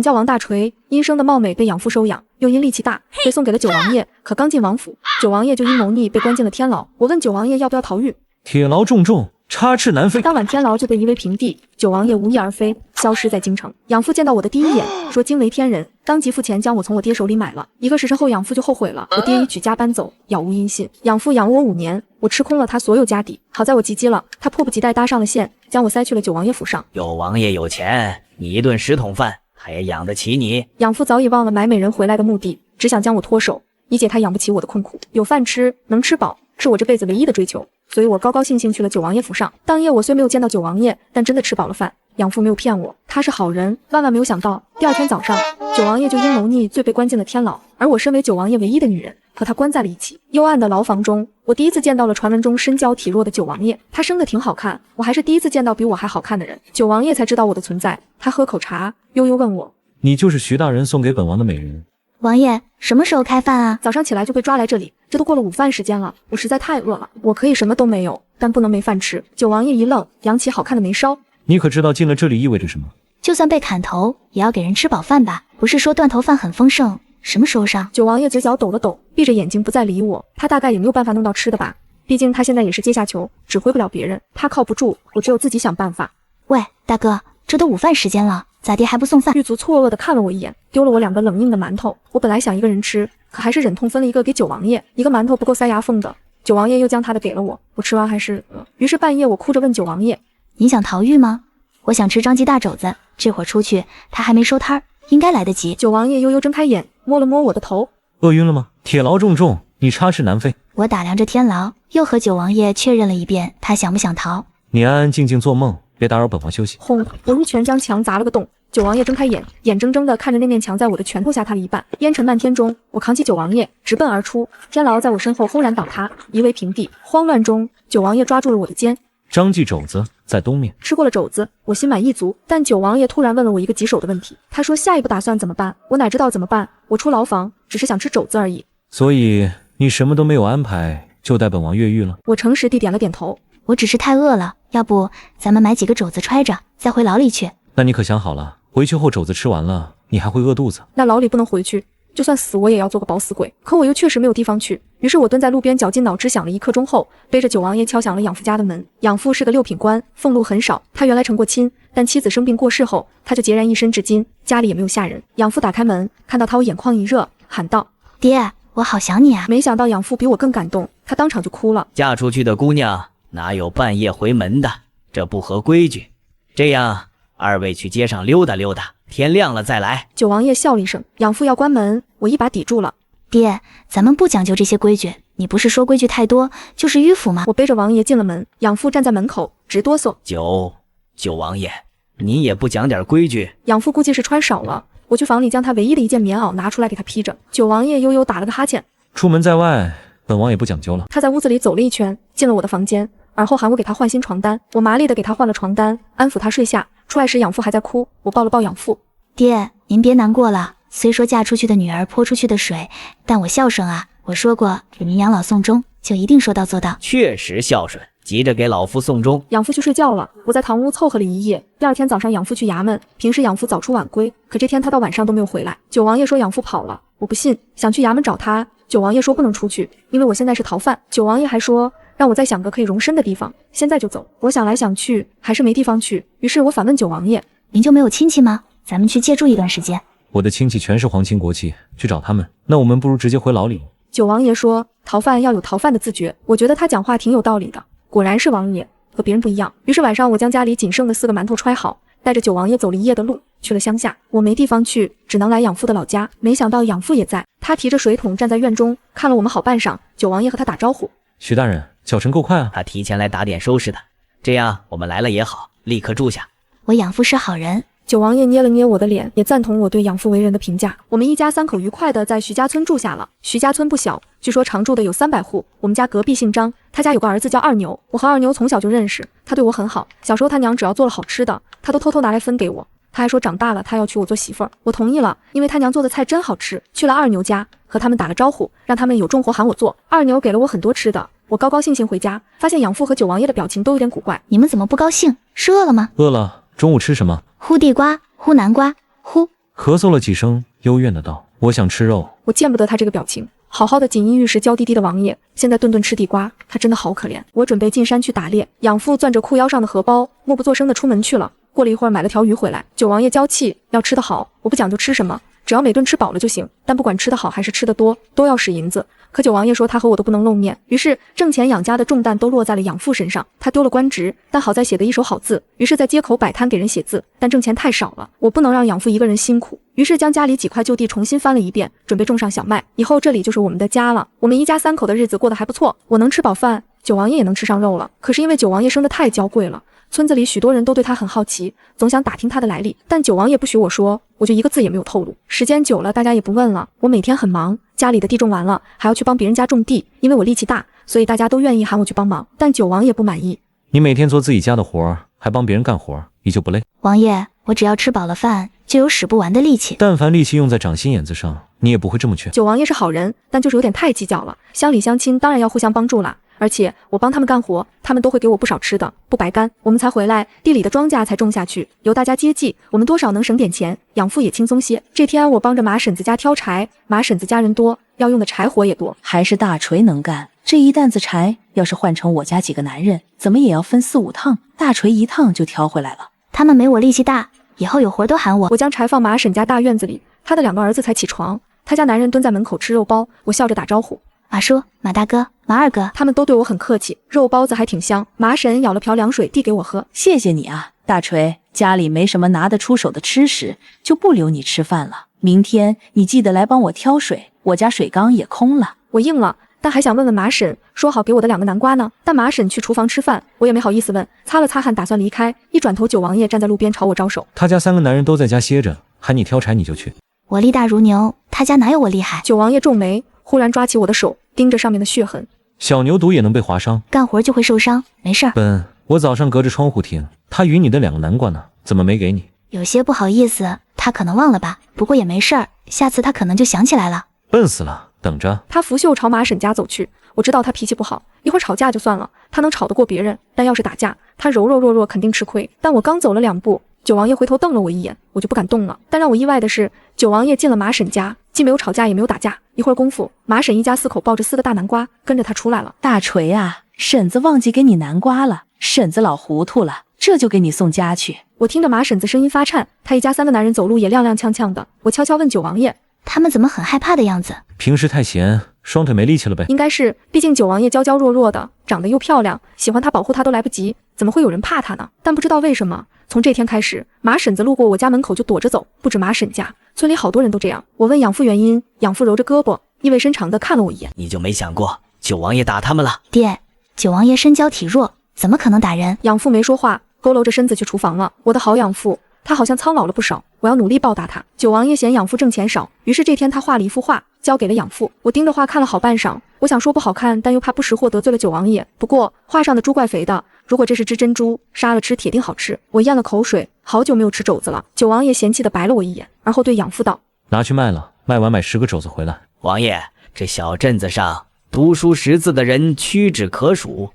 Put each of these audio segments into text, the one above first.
俺叫王大锤，因生的貌美被养父收养，又因力气大被送给了九王爷。可刚进王府，九王爷就因谋逆被关进了天牢。我问九王爷要不要逃狱，铁牢重重，插翅难飞。当晚天牢就被夷为平地，九王爷无翼而飞，消失在京城。养父见到我的第一眼，说惊为天人，当即付钱将我从我爹手里买了。1个时辰后，养父就后悔了，我爹已举家搬走，杳无音信。养父养我5年，我吃空了他所有家底。好在我急急了，他迫不及待搭上了线，将我塞去了九王爷府上。九王爷有钱，你一顿10桶饭他也养得起你。养父早已忘了买美人回来的目的，只想将我脱手，以解他养不起我的困苦。有饭吃，能吃饱，是我这辈子唯一的追求。所以我高高兴兴去了九王爷府上。当夜我虽没有见到九王爷，但真的吃饱了饭。养父没有骗我，他是好人。万万没有想到，第2天早上，九王爷就因谋逆罪被关进了天牢。而我身为九王爷唯一的女人，和他关在了一起。幽暗的牢房中，我第一次见到了传闻中身娇体弱的九王爷。他生得挺好看，我还是第一次见到比我还好看的人。九王爷才知道我的存在。他喝口茶，悠悠问我：“你就是徐大人送给本王的美人？”王爷，什么时候开饭啊？早上起来就被抓来这里，这都过了午饭时间了，我实在太饿了。我可以什么都没有，但不能没饭吃。九王爷一愣，扬起好看的眉梢。你可知道进了这里意味着什么？就算被砍头，也要给人吃饱饭吧？不是说断头饭很丰盛，什么时候上？九王爷嘴角抖了抖，闭着眼睛不再理我。他大概也没有办法弄到吃的吧，毕竟他现在也是阶下囚，指挥不了别人，他靠不住，我只有自己想办法。喂，大哥，这都午饭时间了，咋地还不送饭？狱卒错愕地看了我一眼，丢了我2个冷硬的馒头。我本来想一个人吃，可还是忍痛分了一个给九王爷，一个馒头不够塞牙缝的。九王爷又将他的给了我，我吃完还是于是半夜我哭着问九王爷：“你想逃狱吗？我想吃张记大肘子，这会儿出去他还没收摊儿，应该来得及。”九王爷悠悠睁开眼，摸了摸我的头：“饿晕了吗？铁牢重重，你插翅难飞。”我打量着天牢，又和九王爷确认了一遍，他想不想逃？你安安静静做梦，别打扰本王休息。轰！我一拳将墙砸了个洞。九王爷睁开眼，眼睁睁地看着那面墙在我的拳头下塌了一半。烟尘漫天中，我扛起九王爷直奔而出。天牢在我身后轰然倒塌，夷为平地。慌乱中，九王爷抓住了我的肩。张记肘子在东面。吃过了肘子，我心满意足。但九王爷突然问了我一个棘手的问题，他说下一步打算怎么办？我哪知道怎么办？我出牢房只是想吃肘子而已。所以你什么都没有安排，就带本王越狱了？我诚实地点了点头。我只是太饿了，要不咱们买几个肘子揣着，再回牢里去。那你可想好了，回去后肘子吃完了，你还会饿肚子。那牢里不能回去，就算死我也要做个饱死鬼。可我又确实没有地方去，于是我蹲在路边绞尽脑汁想了1刻钟后，背着九王爷敲响了养父家的门。养父是个6品官，俸禄很少。他原来成过亲，但妻子生病过世后，他就孑然一身至今，家里也没有下人。养父打开门，看到他，我眼眶一热，喊道：“爹，我好想你啊！”没想到养父比我更感动，他当场就哭了。嫁出去的姑娘哪有半夜回门的？这不合规矩。这样，2位去街上溜达溜达，天亮了再来。九王爷笑了一声，养父要关门，我一把抵住了。爹，咱们不讲究这些规矩，你不是说规矩太多就是迂腐吗？我背着王爷进了门，养父站在门口直哆嗦。九王爷，你也不讲点规矩。养父估计是穿少了，我去房里将他唯一的一件棉袄拿出来给他披着。九王爷悠悠打了个哈欠，出门在外，本王也不讲究了。他在屋子里走了一圈，进了我的房间，而后喊我给他换新床单。我麻利的给他换了床单，安抚他睡下。出来时养父还在哭，我抱了抱养父。爹，您别难过了，虽说嫁出去的女儿泼出去的水，但我孝顺啊，我说过给您养老送终，就一定说到做到。确实孝顺，急着给老夫送终。养父去睡觉了，我在堂屋凑合了一夜。第2天早上养父去衙门，平时养父早出晚归，可这天他到晚上都没有回来。九王爷说养父跑了，我不信，想去衙门找他。九王爷说不能出去，因为我现在是逃犯。九王爷还说让我再想个可以容身的地方，现在就走。我想来想去，还是没地方去，于是我反问九王爷：“您就没有亲戚吗？咱们去借住一段时间。”我的亲戚全是皇亲国戚，去找他们，那我们不如直接回牢里。九王爷说逃犯要有逃犯的自觉，我觉得他讲话挺有道理的，果然是王爷，和别人不一样。于是晚上我将家里仅剩的4个馒头揣好，带着九王爷走了一夜的路，去了乡下。我没地方去，只能来养父的老家。没想到养父也在，他提着水桶站在院中，看了我们好半晌。九王爷和他打招呼：“徐大人，脚程够快啊。”他提前来打点收拾的，这样我们来了也好，立刻住下。我养父是好人。九王爷捏了捏我的脸，也赞同我对养父为人的评价。我们一家3口愉快地在徐家村住下了。徐家村不小，据说常住的有300户。我们家隔壁姓张，他家有个儿子叫二牛，我和二牛从小就认识，他对我很好。小时候他娘只要做了好吃的，他都偷偷拿来分给我。他还说长大了他要娶我做媳妇儿，我同意了，因为他娘做的菜真好吃。去了二牛家，和他们打了招呼，让他们有重活喊我做。二牛给了我很多吃的，我高高兴兴回家，发现养父和九王爷的表情都有点古怪。你们怎么不高兴？是饿了吗？饿了。中午吃什么？烀地瓜，烀南瓜，烀咳嗽了几声，幽怨的道：“我想吃肉。”我见不得他这个表情。好好的锦衣玉食娇滴滴的王爷，现在顿顿吃地瓜，他真的好可怜。我准备进山去打猎，养父攥着裤腰上的荷包，默不作声的出门去了。过了一会儿，买了条鱼回来。九王爷娇气，要吃得好，我不讲究吃什么，只要每顿吃饱了就行。但不管吃得好还是吃得多，都要使银子。可九王爷说他和我都不能露面，于是挣钱养家的重担都落在了养父身上。他丢了官职，但好在写得一手好字，于是在街口摆摊给人写字，但挣钱太少了，我不能让养父一个人辛苦，于是将家里几块旧地重新翻了一遍，准备种上小麦，以后这里就是我们的家了。我们一家三口的日子过得还不错，我能吃饱饭，九王爷也能吃上肉了。可是因为九王爷生得太娇贵了，村子里许多人都对他很好奇，总想打听他的来历，但九王爷不许我说，我就一个字也没有透露。时间久了，大家也不问了。我每天很忙，家里的地种完了，还要去帮别人家种地，因为我力气大，所以大家都愿意喊我去帮忙。但九王爷不满意。你每天做自己家的活儿，还帮别人干活儿，你就不累？王爷，我只要吃饱了饭，就有使不完的力气。但凡力气用在掌心眼子上，你也不会这么缺。九王爷是好人，但就是有点太计较了。乡里乡亲当然要互相帮助啦。而且我帮他们干活，他们都会给我不少吃的，不白干。我们才回来，地里的庄稼才种下去，由大家接济，我们多少能省点钱，养父也轻松些。这天我帮着马婶子家挑柴，马婶子家人多，要用的柴火也多。还是大锤能干，这一担子柴要是换成我家几个男人，怎么也要分4、5趟，大锤一趟就挑回来了。他们没我力气大，以后有活都喊我。我将柴放马婶家大院子里，他的2个儿子才起床，他家男人蹲在门口吃肉包，我笑着打招呼。马叔、马大哥、马二哥，他们都对我很客气，肉包子还挺香。马婶舀了瓢凉水递给我喝，谢谢你啊，大锤，家里没什么拿得出手的吃食，就不留你吃饭了。明天你记得来帮我挑水，我家水缸也空了。我应了，但还想问问马婶，说好给我的2个南瓜呢？但马婶去厨房吃饭，我也没好意思问，擦了擦汗打算离开，一转头九王爷站在路边朝我招手。他家3个男人都在家歇着，喊你挑柴你就去。我力大如牛，他家哪有我厉害？九王爷皱眉，忽然抓起我的手，盯着上面的血痕。小牛犊也能被划伤，干活就会受伤，没事儿。我早上隔着窗户听，他与你的2个南瓜呢，怎么没给你？有些不好意思，他可能忘了吧，不过也没事儿，下次他可能就想起来了。笨死了，等着。他拂袖朝马婶家走去，我知道他脾气不好，一会儿吵架就算了，他能吵得过别人，但要是打架，他柔柔弱弱肯定吃亏。但我刚走了2步，九王爷回头瞪了我一眼，我就不敢动了。但让我意外的是，九王爷进了马婶家，既没有吵架也没有打架，一会儿功夫，马婶一家4口抱着4个大南瓜跟着他出来了。大锤啊，婶子忘记给你南瓜了，婶子老糊涂了，这就给你送家去。我听着马婶子声音发颤，他一家3个男人走路也踉踉跄跄的。我悄悄问九王爷，他们怎么很害怕的样子？平时太闲，双腿没力气了呗。应该是，毕竟九王爷娇娇弱弱的，长得又漂亮，喜欢他保护他都来不及，怎么会有人怕他呢？但不知道为什么，从这天开始，马婶子路过我家门口就躲着走，不止马婶家，村里好多人都这样。我问养父原因，养父揉着胳膊，意味深长地看了我一眼。你就没想过九王爷打他们了？爹，九王爷身娇体弱，怎么可能打人？养父没说话，佝偻着身子去厨房了。我的好养父，他好像苍老了不少，我要努力报答他。九王爷嫌养父挣钱少，于是这天他画了一幅画，交给了养父。我盯着画看了好半晌，我想说不好看，但又怕不识货得罪了九王爷。不过画上的猪怪肥的，如果这是只珍珠，杀了吃铁定好吃。我咽了口水，好久没有吃肘子了。九王爷嫌弃地白了我一眼，而后对养父道：拿去卖了，卖完买10个肘子回来。王爷，这小镇子上读书识字的人屈指可数，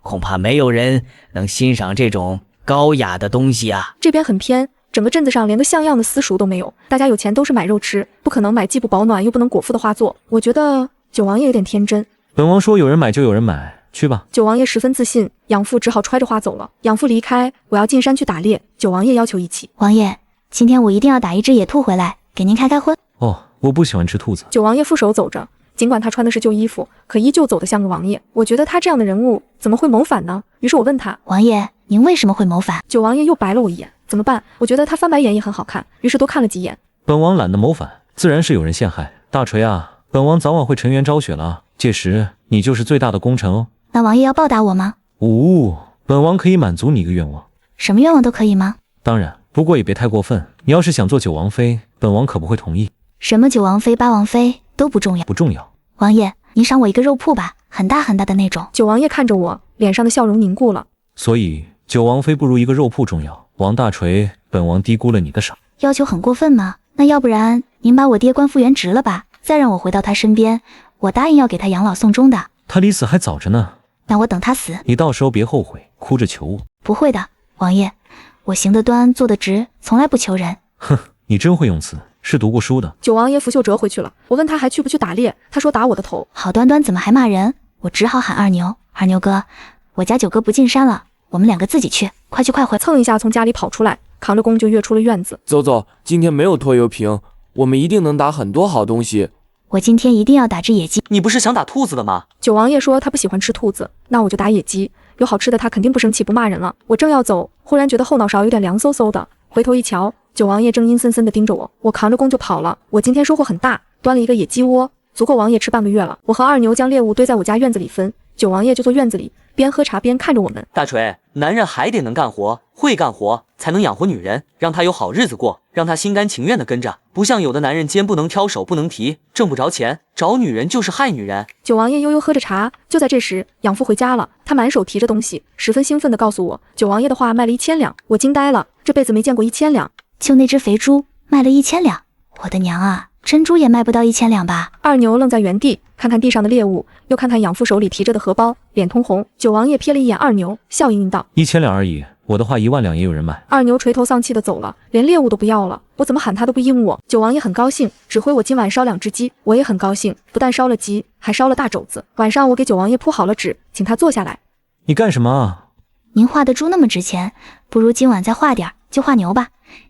恐怕没有人能欣赏这种高雅的东西啊。这边很偏，整个镇子上连个像样的私塾都没有，大家有钱都是买肉吃，不可能买既不保暖又不能果腹的画作。我觉得九王爷有点天真。本王说有人买就有人买，去吧。九王爷十分自信，养父只好揣着画走了。养父离开，我要进山去打猎，九王爷要求一起。王爷，今天我一定要打一只野兔回来，给您开开荤。哦，我不喜欢吃兔子。九王爷负手走着，尽管他穿的是旧衣服，可依旧走得像个王爷。我觉得他这样的人物怎么会谋反呢？于是我问他，王爷，您为什么会谋反？九王爷又白了我一眼，怎么办？我觉得他翻白眼也很好看，于是多看了几眼。本王懒得谋反，自然是有人陷害。大锤啊，本王早晚会沉冤昭雪了，届时你就是最大的功臣哦。那王爷要报答我吗？本王可以满足你一个愿望。什么愿望都可以吗？当然，不过也别太过分。你要是想做九王妃，本王可不会同意。什么九王妃、八王妃都不重要，不重要。王爷，您赏我一个肉铺吧，很大很大的那种。九王爷看着我，脸上的笑容凝固了。所以九王妃不如一个肉铺重要。王大锤，本王低估了你的赏。要求很过分吗？那要不然您把我爹官复原职了吧，再让我回到他身边，我答应要给他养老送终的。他离死还早着呢。那我等他死，你到时候别后悔，哭着求我。不会的，王爷，我行得端，坐得直，从来不求人。哼，你真会用词。是读过书的。九王爷拂袖折回去了。我问他还去不去打猎，他说打我的头。好端端怎么还骂人？我只好喊二牛，二牛哥，我家九哥不进山了，我们两个自己去，快去快回。蹭一下从家里跑出来，扛着弓就跃出了院子。走走，今天没有拖油瓶，我们一定能打很多好东西。我今天一定要打只野鸡。你不是想打兔子的吗？九王爷说他不喜欢吃兔子，那我就打野鸡，有好吃的他肯定不生气不骂人了。我正要走，忽然觉得后脑勺有点凉飕飕的，回头一瞧，九王爷正阴森森地盯着我，我扛着弓就跑了。我今天收获很大，端了一个野鸡窝，足够王爷吃半个月了。我和二牛将猎物堆在我家院子里分，九王爷就坐院子里，边喝茶边看着我们。大锤，男人还得能干活，会干活才能养活女人，让她有好日子过，让她心甘情愿地跟着，不像有的男人肩不能挑手不能提，挣不着钱，找女人就是害女人。九王爷悠悠喝着茶，就在这时，养父回家了，他满手提着东西，十分兴奋地告诉我，九王爷的话卖了1000两。我惊呆了，这辈子没见过1000两。就那只肥猪卖了1000两，我的娘啊，珍珠也卖不到1000两吧？二牛愣在原地，看看地上的猎物，又看看养父手里提着的荷包，脸通红。九王爷瞥了一眼二牛，笑盈盈道：1000两而已，我的话1万两也有人买。二牛垂头丧气地走了，连猎物都不要了，我怎么喊他都不应我。九王爷很高兴，指挥我今晚烧2只鸡，我也很高兴，不但烧了鸡，还烧了大肘子。晚上我给九王爷铺好了纸，请他坐下来。你干什么啊？您画的猪那么值钱，不如今晚再画点，就画牛吧，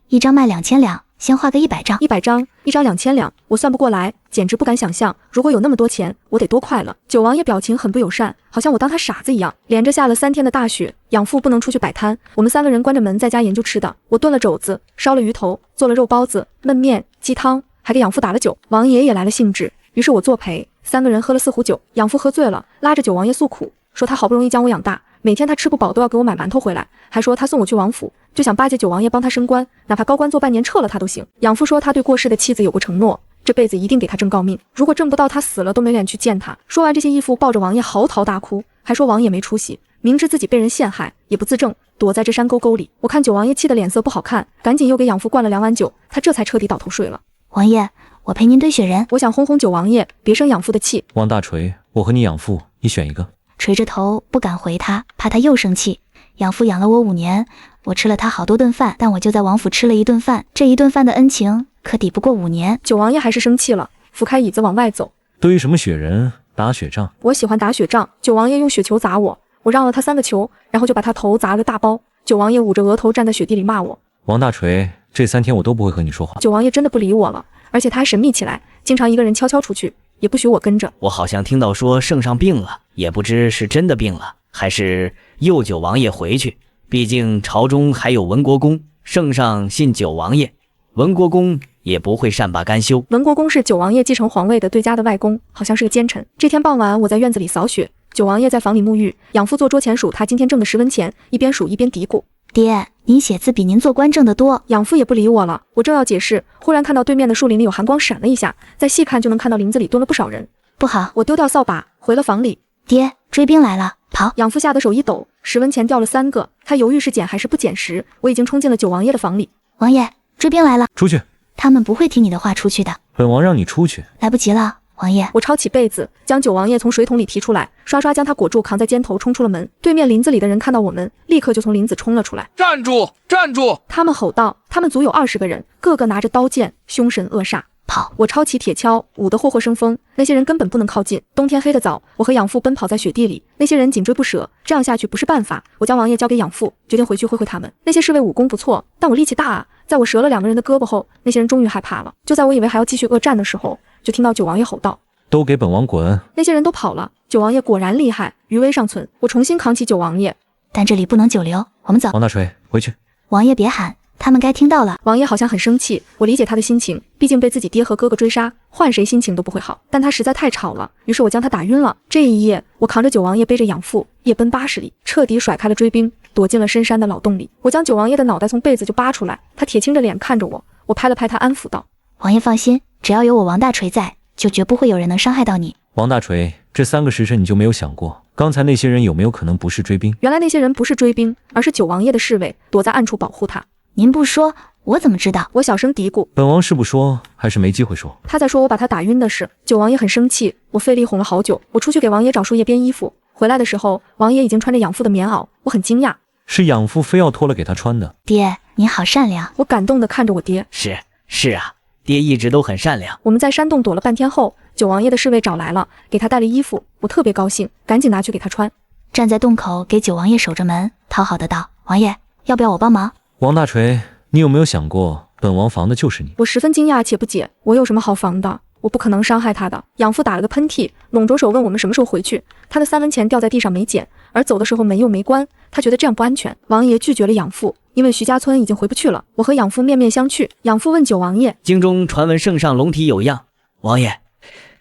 一张卖2000两，先画个100张。100张，一张2000两，我算不过来，简直不敢想象，如果有那么多钱，我得多快乐。九王爷表情很不友善，好像我当他傻子一样。连着下了3天的大雪，养父不能出去摆摊，我们3个人关着门在家研究吃的。我炖了肘子，烧了鱼头，做了肉包子、焖面、鸡汤，还给养父打了酒。王爷也来了兴致，于是我作陪，3个人喝了4壶酒。养父喝醉了，拉着九王爷诉苦，说他好不容易将我养大，每天他吃不饱都要给我买馒头回来，还说他送我去王府，就想巴结九王爷帮他升官，哪怕高官做半年撤了他都行。养父说他对过世的妻子有过承诺，这辈子一定给他挣诰命，如果挣不到他死了都没脸去见他。说完这些，义父抱着王爷嚎啕大哭，还说王爷没出息，明知自己被人陷害也不自证，躲在这山沟沟里。我看九王爷气得脸色不好看，赶紧又给养父灌了2碗酒，他这才彻底倒头睡了。王爷，我陪您堆雪人。我想轰轰九王爷，别生养父的气。王大锤，我和你养父，你选一个。垂着头不敢回他，怕他又生气。养父养了我5年，我吃了他好多顿饭，但我就在王府吃了1顿饭，这1顿饭的恩情可抵不过5年。九王爷还是生气了，扶开椅子往外走。堆什么雪人？打雪仗。我喜欢打雪仗。九王爷用雪球砸我，我让了他3个球，然后就把他头砸了个大包。九王爷捂着额头站在雪地里骂我。王大锤，这3天我都不会和你说话。九王爷真的不理我了，而且他还神秘起来，经常一个人悄悄出去，也不许我跟着。我好像听到说圣上病了，也不知是真的病了，还是诱九王爷回去。毕竟朝中还有文国公，圣上信九王爷，文国公也不会善罢甘休。文国公是九王爷继承皇位的对家的外公，好像是个奸臣。这天傍晚，我在院子里扫雪，九王爷在房里沐浴，养父坐桌前数他今天挣的10文钱，一边数一边嘀咕：爹，您写字比您做官挣得多。养父也不理我了。我正要解释，忽然看到对面的树林里有寒光闪了一下，再细看就能看到林子里蹲了不少人。不好，我丢掉扫把，回了房里。爹，追兵来了，跑！养父吓得手一抖，10文钱掉了3个，他犹豫是捡还是不捡时，我已经冲进了九王爷的房里。王爷，追兵来了！出去！他们不会听你的话出去的。本王让你出去。来不及了，王爷。我抄起被子，将九王爷从水桶里提出来，刷刷将他裹住，扛在肩头，冲出了门。对面林子里的人看到我们，立刻就从林子冲了出来。站住！站住！他们吼道，他们足有20个人，个个拿着刀剑，凶神恶煞。跑！我抄起铁锹，舞得霍霍生风，那些人根本不能靠近。冬天黑得早，我和养父奔跑在雪地里，那些人紧追不舍，这样下去不是办法。我将王爷交给养父，决定回去会会他们。那些侍卫武功不错，但我力气大啊，在我折了2个人的胳膊后，那些人终于害怕了。就在我以为还要继续恶战的时候，就听到九王爷吼道：都给本王滚！那些人都跑了。九王爷果然厉害，余威尚存。我重新扛起九王爷，但这里不能久留，我们走。王大锤，回去。王爷别喊，他们该听到了。王爷好像很生气，我理解他的心情，毕竟被自己爹和哥哥追杀，换谁心情都不会好。但他实在太吵了，于是我将他打晕了。这一夜，我扛着九王爷，背着养父，夜奔80里，彻底甩开了追兵，躲进了深山的老洞里。我将九王爷的脑袋从被子就扒出来，他铁青着脸看着我，我拍了拍他，安抚道：王爷放心，只要有我王大锤在，就绝不会有人能伤害到你。王大锤，这3个时辰你就没有想过，刚才那些人有没有可能不是追兵？原来那些人不是追兵，而是九王爷的侍卫，躲在暗处保护他。您不说，我怎么知道？我小声嘀咕。本王是不说，还是没机会说？他在说我把他打晕的事。九王爷很生气，我费力哄了好久。我出去给王爷找树叶编衣服，回来的时候，王爷已经穿着养父的棉袄，我很惊讶。是养父非要脱了给他穿的。爹，您好善良。我感动地看着我爹。是啊，爹一直都很善良。我们在山洞躲了半天后，九王爷的侍卫找来了，给他带了衣服，我特别高兴，赶紧拿去给他穿。站在洞口给九王爷守着门，讨好的道：“王爷，要不要我帮忙？”王大锤，你有没有想过，本王防的就是你？我十分惊讶且不解，我有什么好防的？我不可能伤害他的。养父打了个喷嚏，拢着手问我们什么时候回去。他的3文钱掉在地上没捡，而走的时候门又没关，他觉得这样不安全。王爷拒绝了养父，因为徐家村已经回不去了。我和养父面面相觑，养父问九王爷：“京中传闻圣上龙体有恙，王爷，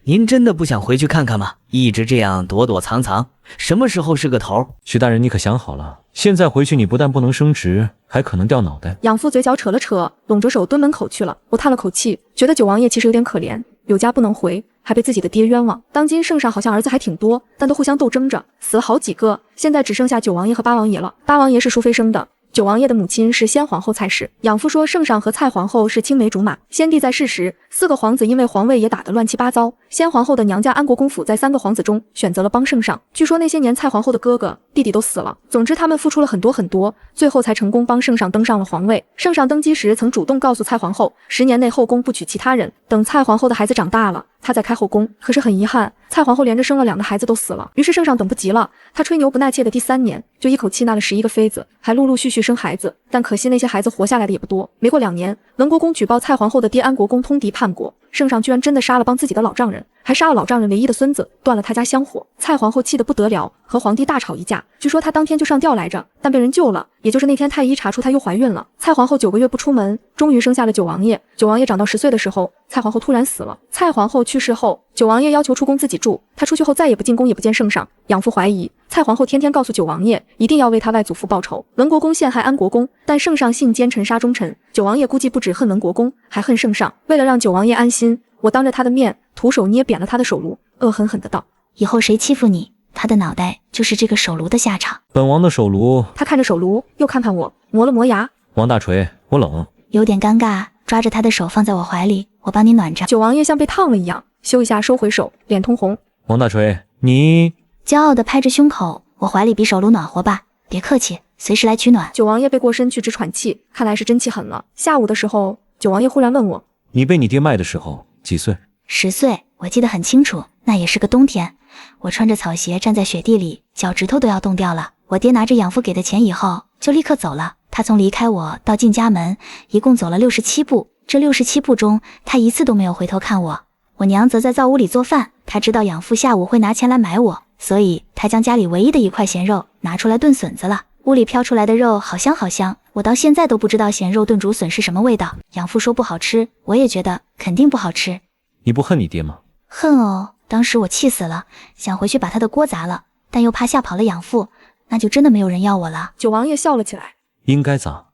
您真的不想回去看看吗？一直这样躲躲藏藏，什么时候是个头？”徐大人，你可想好了？现在回去，你不但不能升职，还可能掉脑袋。养父嘴角扯了扯，拢着手蹲门口去了。我叹了口气，觉得九王爷其实有点可怜，有家不能回，还被自己的爹冤枉。当今圣上好像儿子还挺多，但都互相斗争着，死了好几个，现在只剩下九王爷和八王爷了。八王爷是淑妃生的，九王爷的母亲是先皇后蔡氏。养父说圣上和蔡皇后是青梅竹马，先帝在世时，4个皇子因为皇位也打得乱七八糟，先皇后的娘家安国公府在3个皇子中选择了帮圣上。据说那些年蔡皇后的哥哥弟弟都死了，总之他们付出了很多，最后才成功帮圣上登上了皇位。圣上登基时曾主动告诉蔡皇后，10年内后宫不娶其他人，等蔡皇后的孩子长大了，他再开后宫。可是很遗憾，蔡皇后连着生了2个孩子都死了，于是圣上等不及了，他吹牛不纳妾的第3年就一口气纳了11个妃子，还陆陆续续生孩子，但可惜那些孩子活下来的也不多。没过2年，文国公举报蔡皇后的爹安国公通敌叛国，圣上居然真的杀了帮自己的老丈人，还杀了老丈人唯一的孙子，断了他家香火。蔡皇后气得不得了，和皇帝大吵一架，据说她当天就上吊来着，但被人救了。也就是那天太医查出她又怀孕了，蔡皇后9个月不出门，终于生下了九王爷。九王爷长到10岁的时候，蔡皇后突然死了。蔡皇后去世后，九王爷要求出宫自己住，他出去后再也不进宫，也不见圣上。养父怀疑蔡皇后天天告诉九王爷，一定要为他外祖父报仇。文国公陷害安国公，但圣上信奸臣杀忠臣，九王爷估计不止恨文国公，还恨圣上。为了让九王爷安心，我当着他的面徒手捏扁了他的手炉，恶狠狠地道：“以后谁欺负你，他的脑袋就是这个手炉的下场。”本王的手炉。他看着手炉，又看看我，磨了磨牙。王大锤，我冷。有点尴尬，抓着他的手放在我怀里，我帮你暖着。九王爷像被烫了一样，咻一下收回手，脸通红。王大锤，你……骄傲地拍着胸口，我怀里比手炉暖和吧？别客气，随时来取暖。九王爷背过身去直喘气，看来是真气狠了。下午的时候，九王爷忽然问我：“你被你爹卖的时候几岁？”10岁，我记得很清楚，那也是个冬天，我穿着草鞋站在雪地里，脚趾头都要冻掉了。我爹拿着养父给的钱以后，就立刻走了。他从离开我到进家门，一共走了67步。这67步中，他一次都没有回头看我。我娘则在灶屋里做饭，她知道养父下午会拿钱来买我，所以她将家里唯一的一块咸肉拿出来炖笋子了。屋里飘出来的肉好香好香，我到现在都不知道咸肉炖竹笋是什么味道。养父说不好吃，我也觉得肯定不好吃。你不恨你爹吗？恨哦，当时我气死了，想回去把他的锅砸了，但又怕吓跑了养父，那就真的没有人要我了。九王爷笑了起来。应该砸。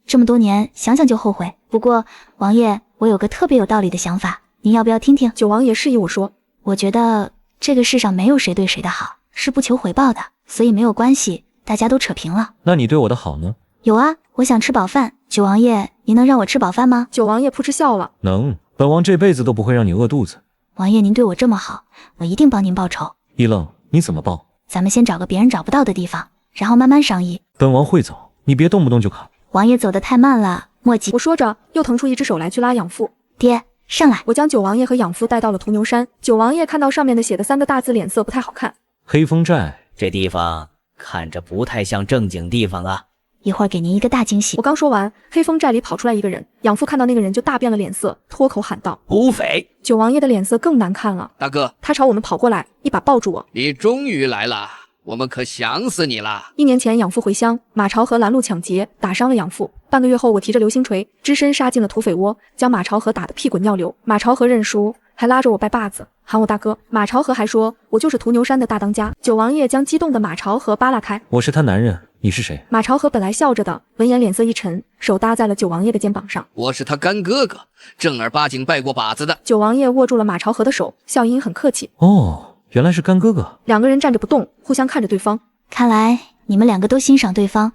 这么多年想想就后悔。不过王爷，我有个特别有道理的想法，您要不要听听？九王爷示意我说：“我觉得这个世上没有谁对谁的好，是不求回报的，所以没有关系，大家都扯平了。”那你对我的好呢？有啊，我想吃饱饭。九王爷，您能让我吃饱饭吗？九王爷扑哧笑了。能，本王这辈子都不会让你饿肚子。王爷，您对我这么好，我一定帮您报仇。一愣，你怎么报？咱们先找个别人找不到的地方，然后慢慢商议。本王会走，你别动不动就砍。王爷走得太慢了，莫急。我说着，又腾出一只手来去拉养父。爹，上来。我将九王爷和养父带到了屠牛山。九王爷看到上面的写的3个大字，脸色不太好看。黑风寨，这地方看着不太像正经地方啊。一会儿给您一个大惊喜。我刚说完，黑风寨里跑出来一个人，养父看到那个人就大变了脸色，脱口喊道：“土匪！”九王爷的脸色更难看了。大哥，他朝我们跑过来，一把抱住我。你终于来了，我们可想死你了。1年前养父回乡，马朝河拦路抢劫，打伤了养父。半个月后，我提着流星锤，只身杀进了土匪窝，将马朝河打得屁滚尿流。马朝河认输，还拉着我拜把子，喊我大哥。马朝河还说我就是屠牛山的大当家。九王爷将激动的马朝河扒拉开。我是他男人，你是谁？马朝河本来笑着的，闻言脸色一沉，手搭在了九王爷的肩膀上。我是他干哥哥，正儿八经拜过把子的。九王爷握住了马朝河的手，笑音很客气。哦，原来是干哥哥。2个人站着不动，互相看着对方。看来你们2个都欣赏对方，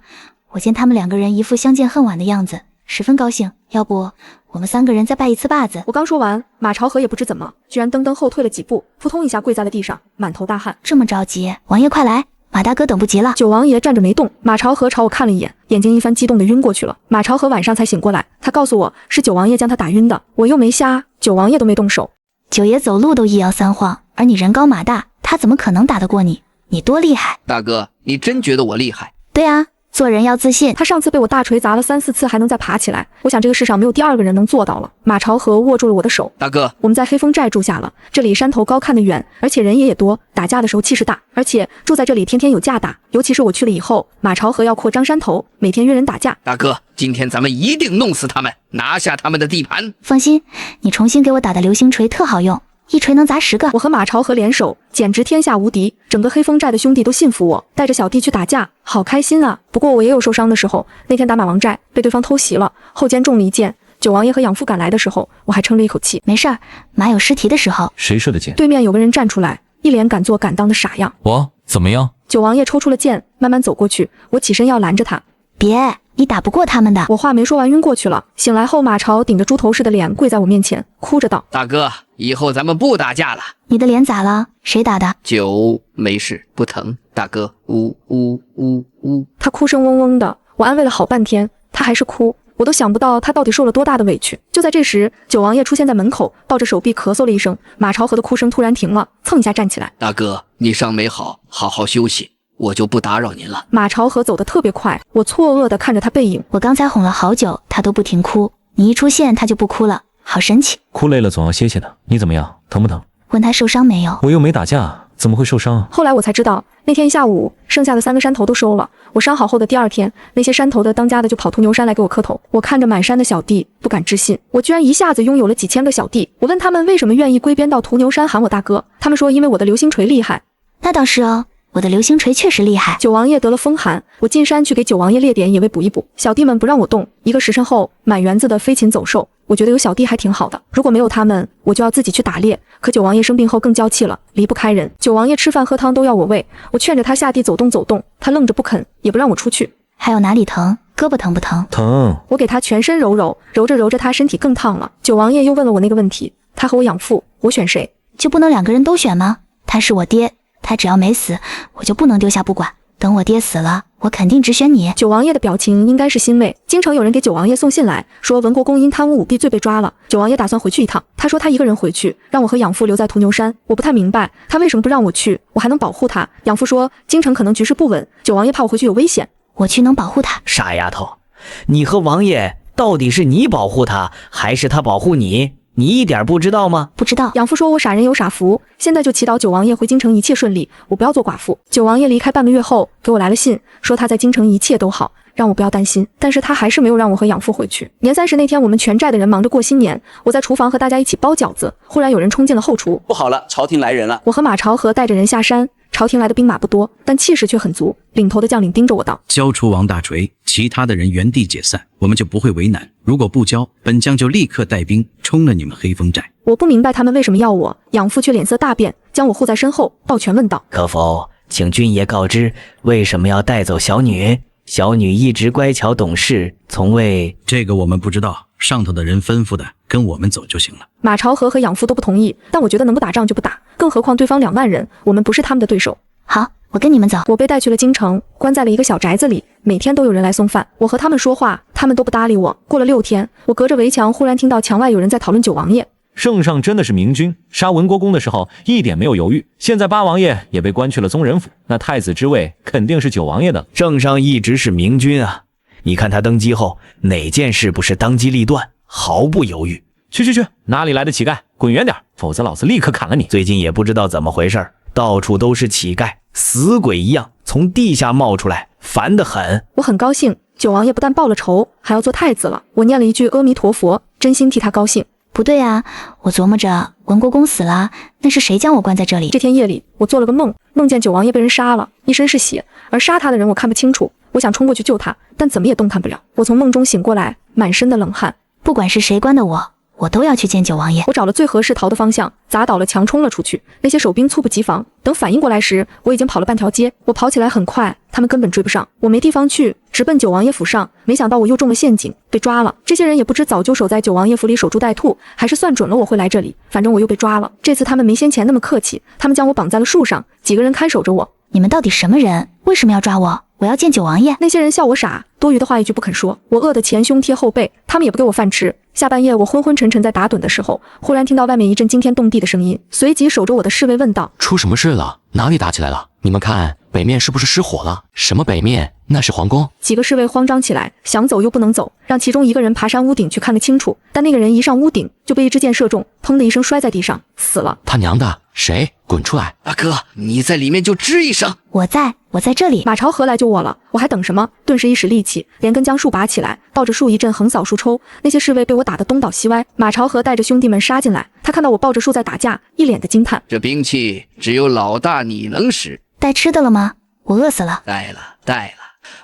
我见他们2个人一副相见恨晚的样子，十分高兴。要不我们3个人再拜一次把子？我刚说完，马朝河也不知怎么，居然噔噔后退了几步，扑通一下跪在了地上，满头大汗。这么着急，王爷快来，马大哥等不及了。九王爷站着没动，马朝河朝我看了一眼，眼睛一翻，激动的晕过去了。马朝河晚上才醒过来，他告诉我是九王爷将他打晕的，我又没瞎，九王爷都没动手。九爷走路都一摇三晃，而你人高马大，他怎么可能打得过你？你多厉害！大哥，你真觉得我厉害？对啊，做人要自信。他上次被我大锤砸了3、4次，还能再爬起来，我想这个世上没有第二个人能做到了。马朝河握住了我的手。大哥，我们在黑风寨住下了，这里山头高看得远，而且人也多，打架的时候气势大，而且住在这里天天有架打，尤其是我去了以后，马朝河要扩张山头，每天约人打架。大哥，今天咱们一定弄死他们，拿下他们的地盘。放心，你重新给我打的流星锤特好用，一锤能砸10个。我和马朝河联手，简直天下无敌，整个黑风寨的兄弟都信服我，带着小弟去打架，好开心啊！不过我也有受伤的时候，那天打马王寨被对方偷袭了，后肩中了一箭。九王爷和养父赶来的时候，我还撑了一口气。没事儿，马有尸体的时候。谁射的箭？对面有个人站出来，一脸敢做敢当的傻样。我怎么样？九王爷抽出了剑，慢慢走过去，我起身要拦着他。别，你打不过他们的。我话没说完，晕过去了。醒来后，马朝顶着猪头似的脸跪在我面前，哭着道：大哥，以后咱们不打架了。你的脸咋了？谁打的？酒没事，不疼。大哥，呜呜呜呜。他哭声嗡嗡的，我安慰了好半天，他还是哭。我都想不到他到底受了多大的委屈。就在这时，九王爷出现在门口，抱着手臂咳嗽了一声，马朝河的哭声突然停了，蹭一下站起来。大哥，你伤没好，好好休息，我就不打扰您了。马朝河走得特别快，我错愕地看着他背影。我刚才哄了好久，他都不停哭，你一出现他就不哭了，好神奇。哭累了总要歇歇的。你怎么样？疼不疼？问他受伤没有？我又没打架，怎么会受伤？后来我才知道，那天一下午，剩下的3个山头都收了。我伤好后的第2天，那些山头的当家的就跑屠牛山来给我磕头。我看着满山的小弟，不敢置信，我居然一下子拥有了几千个小弟。我问他们为什么愿意归边到屠牛山喊我大哥，他们说因为我的流星锤厉害。那倒是哦，我的流星锤确实厉害。九王爷得了风寒，我进山去给九王爷列点野味补一补。小弟们不让我动，1个时辰后，满园子的飞禽走兽。我觉得有小弟还挺好的，如果没有他们，我就要自己去打猎。可九王爷生病后更娇气了，离不开人。九王爷吃饭喝汤都要我喂，我劝着他下地走动走动，他愣着不肯，也不让我出去。还有哪里疼？胳膊疼不疼？疼。我给他全身揉揉，揉着揉着他身体更烫了。九王爷又问了我那个问题，他和我养父，我选谁？就不能2个人都选吗？他是我爹，他只要没死，我就不能丢下不管。等我爹死了，我肯定只选你。九王爷的表情应该是欣慰。京城有人给九王爷送信来，说文国公因贪污舞弊罪被抓了。九王爷打算回去一趟，他说他一个人回去，让我和养父留在屠牛山。我不太明白他为什么不让我去，我还能保护他。养父说京城可能局势不稳，九王爷怕我回去有危险。我去能保护他？傻丫头，你和王爷到底是你保护他，还是他保护你？你一点不知道吗？不知道。养父说我傻人有傻福，现在就祈祷九王爷回京城一切顺利，我不要做寡妇。九王爷离开半个月后，给我来了信，说他在京城一切都好，让我不要担心。但是他还是没有让我和养父回去。年30那天，我们全寨的人忙着过新年，我在厨房和大家一起包饺子，忽然有人冲进了后厨。不好了，朝廷来人了！我和马朝河带着人下山，朝廷来的兵马不多，但气势却很足。领头的将领盯着我道：交出王大锤，其他的人原地解散，我们就不会为难。如果不交，本将就立刻带兵冲了你们黑风寨。我不明白他们为什么要我，养父却脸色大变，将我护在身后，抱拳问道：可否请军爷告知，为什么要带走小女？小女一直乖巧懂事，从未……这个我们不知道，上头的人吩咐的，跟我们走就行了。马朝河和养父都不同意，但我觉得能不打仗就不打，更何况对方2万人，我们不是他们的对手。好，我跟你们走。我被带去了京城，关在了一个小宅子里，每天都有人来送饭。我和他们说话，他们都不搭理我。过了6天，我隔着围墙忽然听到墙外有人在讨论九王爷。圣上真的是明君，杀文国公的时候一点没有犹豫。现在八王爷也被关去了宗人府，那太子之位肯定是九王爷的。圣上一直是明君啊，你看他登基后哪件事不是当机立断，毫不犹豫。去，哪里来的乞丐，滚远点，否则老子立刻砍了你。最近也不知道怎么回事，到处都是乞丐，死鬼一样从地下冒出来，烦得很。我很高兴，九王爷不但报了仇，还要做太子了。我念了一句阿弥陀佛，真心替他高兴。不对啊，我琢磨着文国公死了，那是谁将我关在这里？这天夜里，我做了个梦，梦见九王爷被人杀了，一身是血，而杀他的人我看不清楚。我想冲过去救他，但怎么也动弹不了。我从梦中醒过来，满身的冷汗。不管是谁关的我都要去见九王爷。我找了最合适逃的方向，砸倒了墙，冲了出去。那些守兵猝不及防，等反应过来时，我已经跑了半条街。我跑起来很快，他们根本追不上。我没地方去，直奔九王爷府上。没想到我又中了陷阱，被抓了。这些人也不知早就守在九王爷府里守株待兔，还是算准了我会来这里。反正我又被抓了。这次他们没先前那么客气，他们将我绑在了树上，几个人看守着我。你们到底什么人？为什么要抓我？我要见九王爷。那些人笑我傻，多余的话一句不肯说。我饿得前胸贴后背，他们也不给我饭吃。下半夜我昏昏沉沉在打盹的时候，忽然听到外面一阵惊天动地的声音，随即守着我的侍卫问道：出什么事了？哪里打起来了？你们看北面是不是失火了？什么北面？那是皇宫。几个侍卫慌张起来，想走又不能走，让其中一个人爬上屋顶去看个清楚。但那个人一上屋顶就被一支箭射中，砰的一声摔在地上，死了。他娘的，谁？滚出来！大哥，你在里面就吱一声。我在这里。马朝河来救我了，我还等什么？顿时一使力气，连根将树拔起来，抱着树一阵横扫竖抽。那些侍卫被我打得东倒西歪。马朝河带着兄弟们杀进来，他看到我抱着树在打架，一脸的惊叹：这兵器只有老大你能使。带吃的了吗？我饿死了。带了。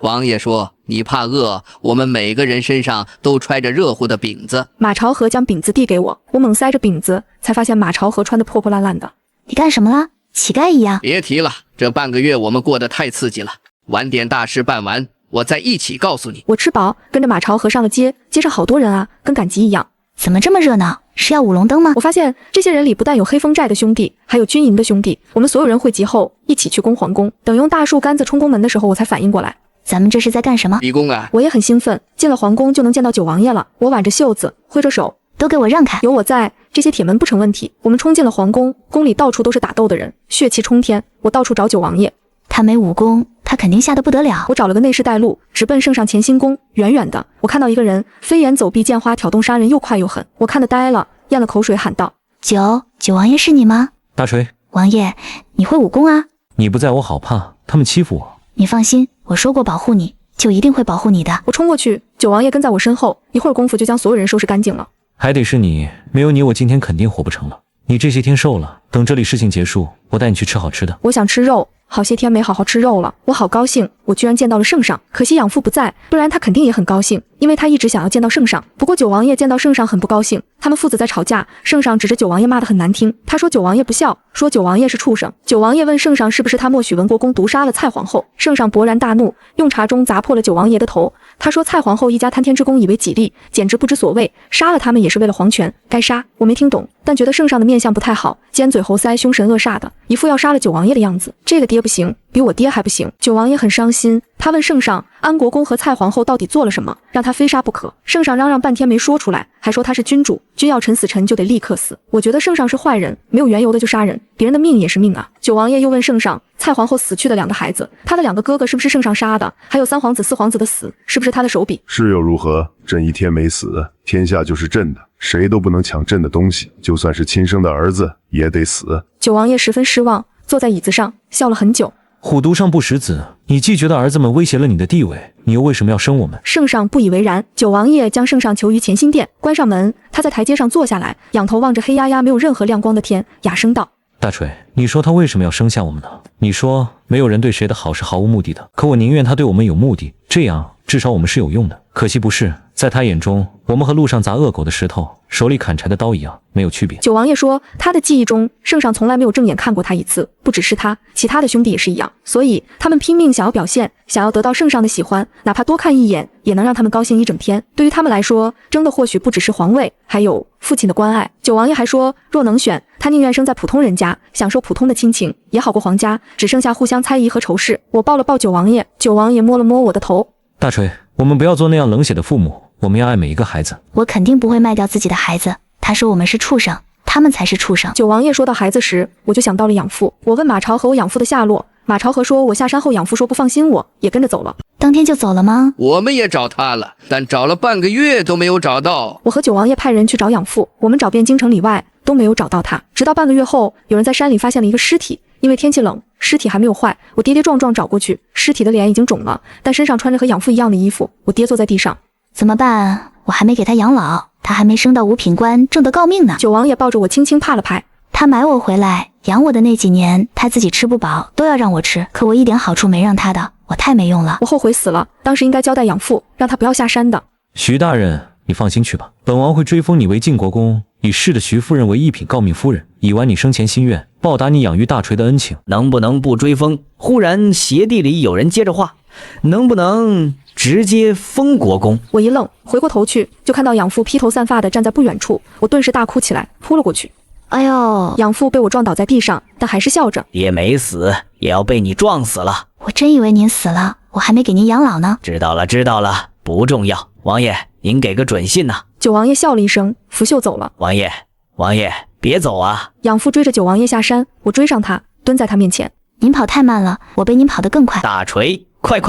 王爷说你怕饿，我们每个人身上都揣着热乎的饼子。马朝河将饼子递给我，我猛塞着饼子，才发现马朝河穿得破破烂烂的。你干什么了？乞丐一样。别提了，这半个月我们过得太刺激了。晚点大事办完，我再一起告诉你。我吃饱，跟着马朝河上了街，街上好多人啊，跟赶集一样。怎么这么热闹？是要舞龙灯吗？我发现这些人里不但有黑风寨的兄弟，还有军营的兄弟。我们所有人汇集后，一起去攻皇宫。等用大树杆子冲宫门的时候，我才反应过来。咱们这是在干什么？离宫啊！我也很兴奋，进了皇宫就能见到九王爷了。我挽着袖子，挥着手，都给我让开！有我在，这些铁门不成问题。我们冲进了皇宫，宫里到处都是打斗的人，血气冲天。我到处找九王爷，他没武功，他肯定吓得不得了。我找了个内侍带路，直奔圣上乾清宫。远远的，我看到一个人飞檐走壁，剑花挑动，杀人又快又狠。我看得呆了，咽了口水，喊道：九王爷是你吗？大锤，王爷，你会武功啊？你不在我好怕，他们欺负我。你放心，我说过保护你，就一定会保护你的。我冲过去，九王爷跟在我身后，一会儿功夫就将所有人收拾干净了。还得是你，没有你我今天肯定活不成了。你这些天瘦了，等这里事情结束，我带你去吃好吃的。我想吃肉，好些天没好好吃肉了，我好高兴，我居然见到了圣上。可惜养父不在，不然他肯定也很高兴，因为他一直想要见到圣上。不过九王爷见到圣上很不高兴，他们父子在吵架，圣上指着九王爷骂得很难听，他说九王爷不孝，说九王爷是畜生。九王爷问圣上是不是他默许文国公毒杀了蔡皇后，圣上勃然大怒，用茶盅砸破了九王爷的头。他说蔡皇后一家贪天之功以为己利，简直不知所谓，杀了他们也是为了皇权，该杀。我没听懂，但觉得圣上的面相不太好，尖嘴猴腮，凶神恶煞的，一副要杀了九王爷的样子。这个爹不行，比我爹还不行。九王爷很伤心，他问圣上安国公和蔡皇后到底做了什么，让他非杀不可。圣上嚷嚷半天没说出来，还说他是君主，君要臣死臣就得立刻死。我觉得圣上是坏人，没有缘由的就杀人，别人的命也是命啊。九王爷又问圣上，蔡皇后死去的2个孩子，他的2个哥哥是不是圣上杀的？还有3皇子4皇子的死，是不是他的手笔？是又如何？朕一天没死，天下就是朕的，谁都不能抢朕的东西，就算是亲生的儿子也得死。九王爷十分失望，坐在椅子上笑了很久。虎毒上不食子，你既觉得儿子们威胁了你的地位，你又为什么要生我们？圣上不以为然。九王爷将圣上囚于乾心殿，关上门，他在台阶上坐下来，仰头望着黑压压没有任何亮光的天，哑声道：大锤，你说他为什么要生下我们呢？你说没有人对谁的好是毫无目的的，可我宁愿他对我们有目的，这样至少我们是有用的。可惜不是，在他眼中，我们和路上砸恶狗的石头，手里砍柴的刀一样，没有区别。九王爷说，他的记忆中，圣上从来没有正眼看过他一次，不只是他，其他的兄弟也是一样，所以他们拼命想要表现，想要得到圣上的喜欢，哪怕多看一眼，也能让他们高兴一整天。对于他们来说，争的或许不只是皇位，还有父亲的关爱。九王爷还说，若能选，他宁愿生在普通人家，享受普通的亲情，也好过皇家，只剩下互相猜疑和仇视。我抱了抱九王爷，九王爷摸了摸我的头。大锤，我们不要做那样冷血的父母，我们要爱每一个孩子。我肯定不会卖掉自己的孩子。他说我们是畜生，他们才是畜生。九王爷说到孩子时，我就想到了养父。我问马朝和我养父的下落，马朝和说我下山后养父说不放心我，也跟着走了。当天就走了吗？我们也找他了，但找了半个月都没有找到。我和九王爷派人去找养父，我们找遍京城里外都没有找到他，直到半个月后，有人在山里发现了一个尸体。因为天气冷，尸体还没有坏，我跌跌撞撞找过去，尸体的脸已经肿了，但身上穿着和养父一样的衣服。我跌坐在地上，怎么办？我还没给他养老，他还没升到五品官，正得诰命呢。九王爷抱着我轻轻拍了拍，他买我回来养我的那几年，他自己吃不饱，都要让我吃，可我一点好处没让他的，我太没用了。我后悔死了，当时应该交代养父，让他不要下山的。徐大人，你放心去吧，本王会追封你为晋国公，以世的徐夫人为一品诰命夫人，以完你生前心愿，报答你养育大锤的恩情。能不能不追封？忽然鞋地里有人接着话，能不能直接封国公？我一愣，回过头去就看到养父披头散发的站在不远处，我顿时大哭起来，扑了过去。哎呦，养父被我撞倒在地上，但还是笑着。爹没死，也要被你撞死了。我真以为您死了，我还没给您养老呢。知道了，知道了，不重要。王爷，您给个准信呐。九王爷笑了一声，拂袖走了。王爷，王爷，别走啊！养父追着九王爷下山，我追上他，蹲在他面前。您跑太慢了，我被您跑得更快。大锤，快！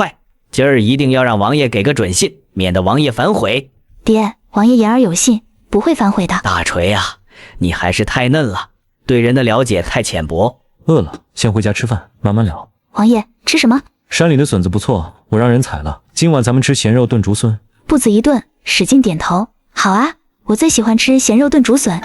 今儿一定要让王爷给个准信，免得王爷反悔。爹，王爷言而有信，不会反悔的。大锤啊，你还是太嫩了，对人的了解太浅薄。饿了，先回家吃饭，慢慢聊。王爷，吃什么？山里的笋子不错，我让人采了。今晚咱们吃咸肉炖竹笋。父子一顿，使劲点头。好啊，我最喜欢吃咸肉炖竹笋。